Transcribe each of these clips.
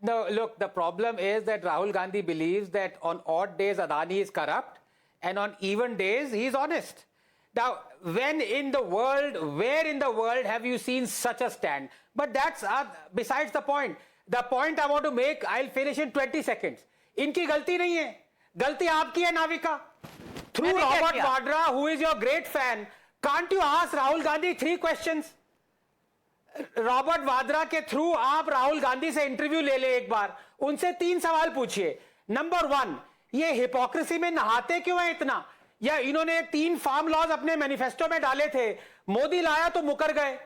No, look, the problem is that Rahul Gandhi believes that on odd days Adani is corrupt and on even days he is honest. Now, where in the world have you seen such a stand? But that's besides the point. The point I want to make, I'll finish in 20 seconds. इनकी गलती नहीं है, गलती आपकी है Navika. Through Robert Vadra, who is your great fan, can't you ask Rahul Gandhi 3 questions? Robert Vadra के through आप राहुल गांधी से इंटरव्यू ले ले एक बार, उनसे 3 सवाल पूछिए. नंबर 1, ये हिपोक्रेसी में नहाते क्यों है इतना? या इन्होंने 3 फार्म लॉज अपने मैनिफेस्टो में डाले थे, मोदी लाया तो मुकर गए.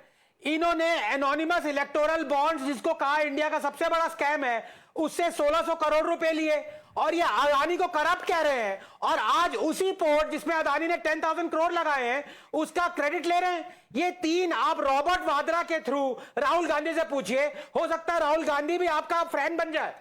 इन्होंने एनोनिमस इलेक्टोरल बॉन्ड्स, जिसको कहा इंडिया का सबसे बड़ा स्कैम है, उससे 1600 करोड़ रुपए लिए और ये अदानी को करप्ट कह रहे हैं. और आज उसी पोर्ट जिसमें अदानी ने 10,000 करोड़ लगाए हैं उसका क्रेडिट ले रहे हैं. ये 3 आप रॉबर्ट वाड्रा के थ्रू राहुल गांधी से पूछिए, हो सकता है राहुल गांधी भी आपका फ्रेंड बन जाए.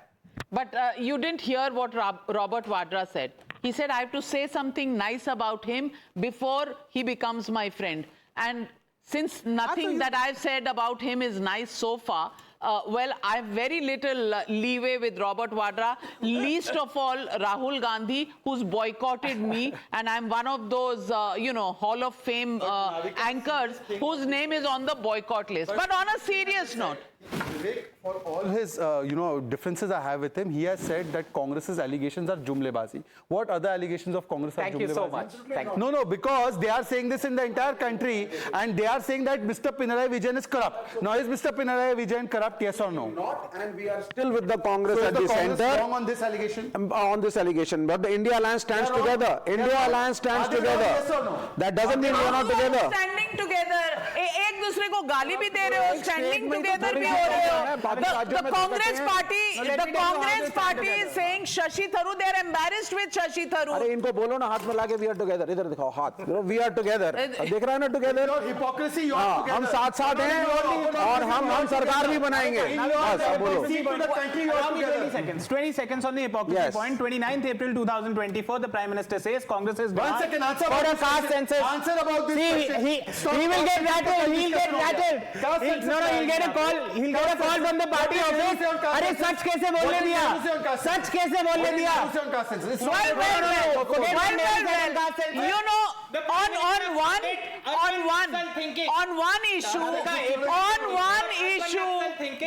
But you didn't hear what Robert Vadra said. He said, I have to say something nice about him before he becomes my friend. And since nothing that I've said about him is nice so far, well, I have very little leeway with Robert Vadra, least of all Rahul Gandhi, who's boycotted me, and I'm one of those, Hall of Fame anchors whose name is on the boycott list. But on a serious note, Vivek, for all his, differences I have with him, he has said that Congress's allegations are jumlebazi. What other allegations of Congress are jumlebazi? Thank you so much. Thank you. No, because they are saying this in the entire country, and they are saying that Mr. Pinarayi Vijayan is corrupt. Now, is Mr. Pinarayi Vijayan corrupt, yes or no? Not, and we are still with the Congress So at is the the Congress center. wrong on this allegation? On this allegation, but the India Alliance stands They are wrong. together. They are India wrong. Alliance stands Are they wrong, together. yes or no? That doesn't mean we are not together. Standing together. एक दूसरे को गाली भी दे रहे हो, standing together भी हो रहे हो. The Congress party is saying Shashi Tharoor, they are embarrassed with Shashi Tharoor. अरे इनको बोलो ना हाथ मिला के we are together. इधर दिखाओ हाथ. We are together. देख रहा है ना together? Your hypocrisy, you are हाँ, together. हम साथ हैं और हम सरकार भी बनाएंगे. बस अब बोलो. 20 seconds on the hypocrisy Yes. point. 29th April 2024, the Prime Minister says Congress is 1 second, answer for about a this caste question. census. Answer about this question. He will get rattled. He'll get rattled. He'll get a call. He'll get a call from the party office. अरे सच कैसे बोलने दिया? सच कैसे बोलने दिया? You know, on one issue,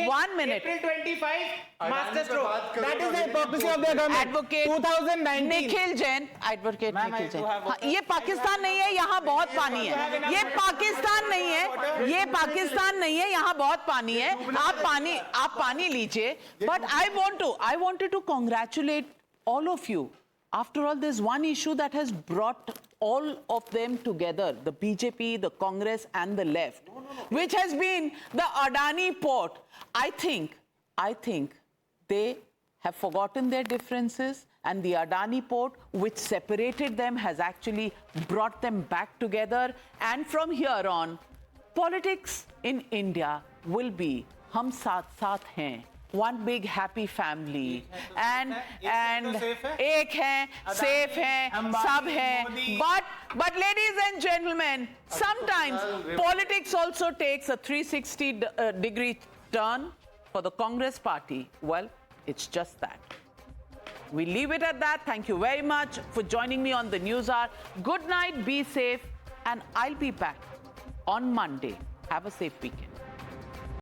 1 minute. April 25, master stroke. That is the hypocrisy of the government. Advocate 2019. Nikhil Jain, advocate Ma'am, Nikhil I Jain. do have हाँ, ये पाकिस्तान नहीं है, यहाँ बहुत पानी है. ये पाकिस्तान नहीं है, ये पाकिस्तान नहीं है, यहाँ बहुत पानी है. आप पानी लीजिए. But I wanted to congratulate all of you. After all, there's one issue that has brought all of them together, the BJP, the Congress and the left, which has been the Adani port. I think they have forgotten their differences, and the Adani port, which separated them, has actually brought them back together. And from here on, politics in India will be hum saath saath hain, one big happy family, and एक है, safe है, सब है. But ladies and gentlemen, sometimes politics also takes a 360 degree turn for the Congress party. Well, it's just that. We leave it at that. Thank you very much for joining me on the News Hour. Good night, be safe, and I'll be back on Monday. Have a safe weekend.